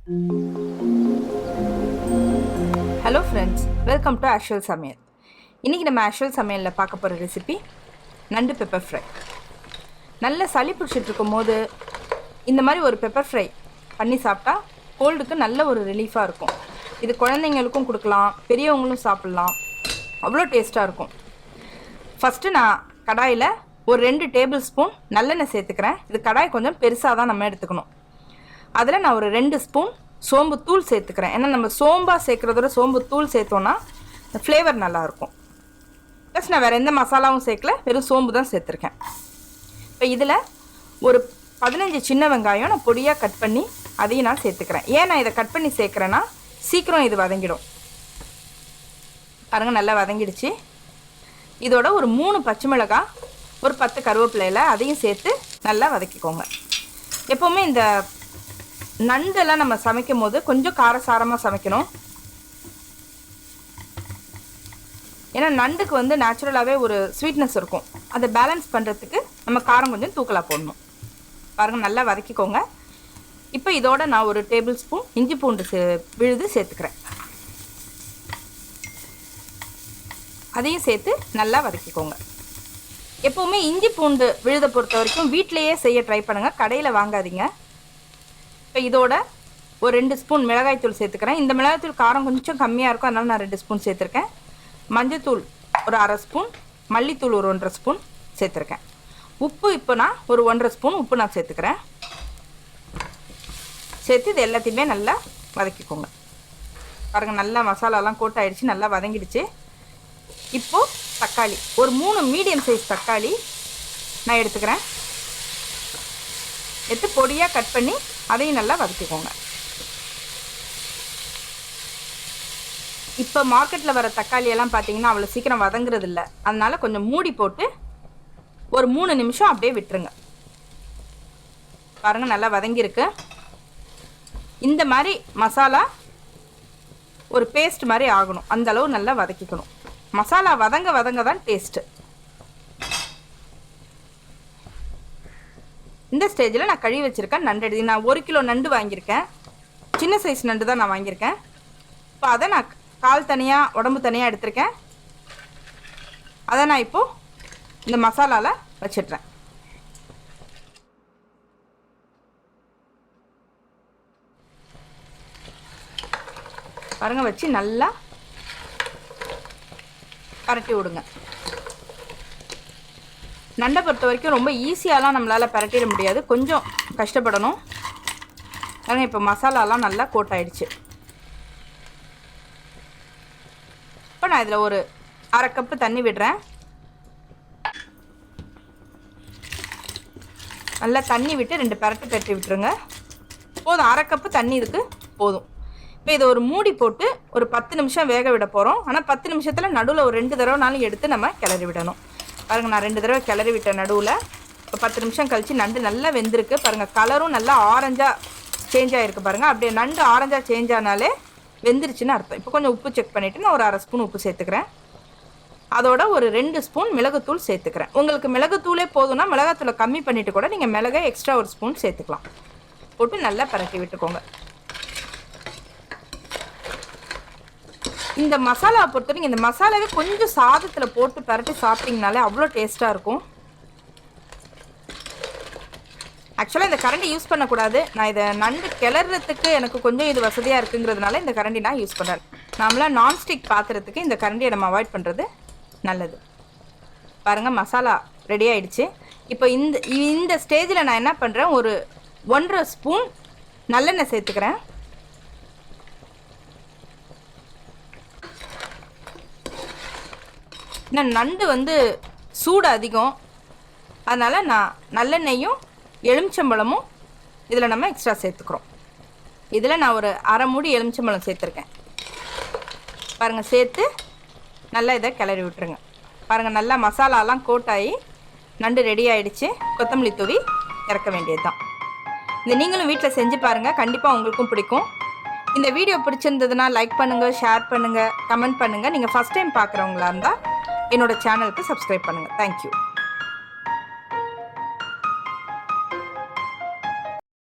Hello friends, welcome to AshVal சமையல். இன்றைக்கி நம்ம AshVal சமையலில் பார்க்க போகிற ரெசிபி நண்டு பெப்பர் ஃப்ரை. நல்ல சளி பிடிச்சிட்டு இருக்கும் போது இந்த மாதிரி ஒரு பெப்பர் ஃப்ரை பண்ணி சாப்பிட்டா கோல்டுக்கு நல்ல ஒரு ரிலீஃபாக இருக்கும். இது குழந்தைங்களுக்கும் கொடுக்கலாம், பெரியவங்களும் சாப்பிட்லாம், அவ்வளோ டேஸ்ட்டாக இருக்கும். ஃபஸ்ட்டு நான் கடாயில் ஒரு 2 டேபிள் ஸ்பூன் நல்லெண்ணெய் சேர்த்துக்கிறேன். இது கடாய் கொஞ்சம் பெருசாக தான் நம்ம எடுத்துக்கணும். அதில் நான் ஒரு 2 ஸ்பூன் சோம்பு தூள் சேர்த்துக்கிறேன். ஏன்னா நம்ம சோம்பாக சேர்க்குறதோட சோம்பு தூள் சேர்த்தோன்னா ஃப்ளேவர் நல்லாயிருக்கும். ப்ளஸ் நான் வேறு எந்த மசாலாவும் சேர்க்கல, வெறும் சோம்பு தான் சேர்த்துருக்கேன். இப்போ இதில் ஒரு 15 சின்ன வெங்காயம் நான் பொடியாக கட் பண்ணி அதையும் நான் சேர்த்துக்கிறேன். ஏன் நான் இதை கட் பண்ணி சேர்க்குறேன்னா சீக்கிரம் இது வதங்கிடும். பாருங்கள், நல்லா வதங்கிடுச்சு. இதோட ஒரு 3 பச்சை மிளகாய், ஒரு 10 கருவேப்பிலையில் அதையும் சேர்த்து நல்லா வதக்கிக்கோங்க. எப்போவுமே இந்த நண்டெல்லாம் நம்ம சமைக்கும் போது கொஞ்சம் காரசாரமாக சமைக்கணும். ஏன்னா நண்டுக்கு வந்து நேச்சுரலாகவே ஒரு ஸ்வீட்னஸ் இருக்கும். அதை பேலன்ஸ் பண்ணுறதுக்கு நம்ம காரம் கொஞ்சம் தூக்கலாக போடணும். பாருங்கள், நல்லா வதக்கிக்கோங்க. இப்போ இதோட நான் ஒரு டேபிள் ஸ்பூன் இஞ்சி பூண்டு விழுது சேர்த்துக்கிறேன். அதையும் சேர்த்து நல்லா வதக்கிக்கோங்க. எப்போவுமே இஞ்சி பூண்டு விழுதை பொறுத்த வரைக்கும் வீட்டிலையே செய்ய ட்ரை பண்ணுங்கள், கடையில் வாங்காதீங்க. இப்போ இதோட ஒரு 2 ஸ்பூன் மிளகாய்த்தூள் சேர்த்துக்கிறேன். இந்த மிளகாய்த்தூள் காரம் கொஞ்சம் கம்மியாக இருக்கும், அதனால் நான் 2 ஸ்பூன் சேர்த்துருக்கேன். மஞ்சத்தூள் ஒரு 1/2 ஸ்பூன், மல்லித்தூள் ஒரு 1/2 ஸ்பூன் சேர்த்துருக்கேன். உப்பு இப்போ நான் ஒரு 1/2 ஸ்பூன் உப்பு நான் சேர்த்துக்கிறேன். சேர்த்து இது எல்லாத்தையுமே நல்லா வதக்கிக்கோங்க. பாருங்கள், நல்லா மசாலாலாம் கோட் ஆகிடுச்சு, நல்லா வதங்கிடுச்சு. இப்போது தக்காளி ஒரு 3 மீடியம் சைஸ் தக்காளி நான் எடுத்துக்கிறேன். எடுத்து பொடியாக கட் பண்ணி அதையும் நல்லா வதக்கிக்கோங்க. இப்போ மார்க்கெட்டில் வர தக்காளியெல்லாம் பார்த்தீங்கன்னா அவ்வளோ சீக்கிரம் வதங்குறது இல்லை. அதனால் கொஞ்சம் மூடி போட்டு ஒரு 3 நிமிஷம் அப்படியே விட்டுருங்க. பாருங்கள், நல்லா வதங்கியிருக்கு. இந்த மாதிரி மசாலா ஒரு பேஸ்ட் மாதிரி ஆகணும், அந்தளவு நல்லா வதக்கிக்கணும். மசாலா வதங்க வதங்க தான் டேஸ்ட்டு. இந்த ஸ்டேஜில் நான் கழுவி வச்சுருக்கேன் நண்டு. நான் 1 கிலோ நண்டு வாங்கியிருக்கேன், சின்ன சைஸ் நண்டு தான் நான் வாங்கியிருக்கேன். இப்போ அதை நான் கால் தனியாக உடம்பு தனியாக எடுத்திருக்கேன். அதை நான் இப்போது இந்த மசாலாவில் வச்சிடுறேன். பாருங்கள், வச்சு நல்லா பரட்டி விடுங்க. நண்டை பொறுத்த வரைக்கும் ரொம்ப ஈஸியாலாம் நம்மளால் பரட்டிட முடியாது, கொஞ்சம் கஷ்டப்படணும். பாருங்க, இப்போ மசாலாலாம் நல்லா கோட் ஆகிடுச்சு. இப்போ நான் இதில் ஒரு 1/2 கப்பு தண்ணி விடுறேன். நல்லா தண்ணி விட்டு 2 பரட்டு தட்டி விட்டுருங்க. போதும், 1/2 கப்பு தண்ணி இதுக்கு போதும். இப்போ இதை ஒரு மூடி போட்டு ஒரு 10 நிமிஷம் வேக விட போகிறோம். ஆனால் 10 நிமிஷத்தில் நடுவில் ஒரு 2 தடவைனாலும் எடுத்து நம்ம கிளறி விடணும். பாருங்கள், நான் 2 தடவை கிளறி விட்டேன் நடுவில். இப்போ 10 நிமிஷம் கழித்து நண்டு நல்லா வெந்திருக்கு. பாருங்கள், கலரும் நல்லா ஆரஞ்சாக சேஞ்ச் ஆகிருக்கு. பாருங்கள், அப்படியே நண்டு ஆரஞ்சாக சேஞ்ச் ஆனாலே வெந்துருச்சுன்னு அர்த்தம். இப்போ கொஞ்சம் உப்பு செக் பண்ணிவிட்டு நான் ஒரு 1/2 ஸ்பூன் உப்பு சேர்த்துக்கிறேன். அதோட ஒரு 2 ஸ்பூன் மிளகுத்தூள் சேர்த்துக்கிறேன். உங்களுக்கு மிளகுத்தூளே போதும்னா மிளகாத்தூளை கம்மி பண்ணிவிட்டு கூட நீங்கள் மிளகை எக்ஸ்ட்ரா ஒரு ஸ்பூன் சேர்த்துக்கலாம். போட்டு நல்லா பரட்டி விட்டுக்கோங்க. இந்த மசாலா பொறுத்தவரைக்கும் இந்த மசாலாவே கொஞ்சம் சாதத்தில் போட்டு பரட்டி சாப்பிட்டிங்கனாலே அவ்வளோ டேஸ்ட்டாக இருக்கும். ஆக்சுவலாக இந்த கரண்டி யூஸ் பண்ணக்கூடாது. நான் இதை நண்டு கிளறதுக்கு எனக்கு கொஞ்சம் இது வசதியாக இருக்குங்கிறதுனால இந்த கரண்டி நான் யூஸ் பண்ணுறேன். நாமளாக நான்ஸ்டிக் பாத்திரத்துக்கு இந்த கரண்டியை நம்ம அவாய்ட் பண்ணுறது நல்லது. பாருங்கள், மசாலா ரெடி ஆகிடுச்சு. இப்போ இந்த ஸ்டேஜில் நான் என்ன பண்ணுறேன், ஒரு 1/2 ஸ்பூன் நல்லெண்ணெய் சேர்த்துக்கிறேன். ஏன்னா நண்டு வந்து சூடு அதிகம், அதனால் நான் நல்லெண்ணெயும் எலுமிச்சம்பழமும் இதில் நம்ம எக்ஸ்ட்ரா சேர்த்துக்கிறோம். இதில் நான் ஒரு 1/2 மூடி எலுமிச்சம்பழம் சேர்த்துருக்கேன். பாருங்கள், சேர்த்து நல்லா இதை கிளறி விட்டுருங்க. பாருங்கள், நல்லா மசாலாலாம் கோட் ஆகி நண்டு ரெடி ஆகிடுச்சு. கொத்தமல்லி தூவி இறக்க வேண்டியது தான். இதை நீங்களும் வீட்டில் செஞ்சு பாருங்கள், கண்டிப்பாக உங்களுக்கும் பிடிக்கும். இந்த வீடியோ பிடிச்சிருந்ததுன்னா லைக் பண்ணுங்கள், ஷேர் பண்ணுங்கள், கமெண்ட் பண்ணுங்கள். நீங்கள் ஃபஸ்ட் டைம் பார்க்குறவங்களா இருந்தால் என்னோடய சேனலுக்கு சப்ஸ்கிரைப் பண்ணுங்கள். தேங்க்யூ.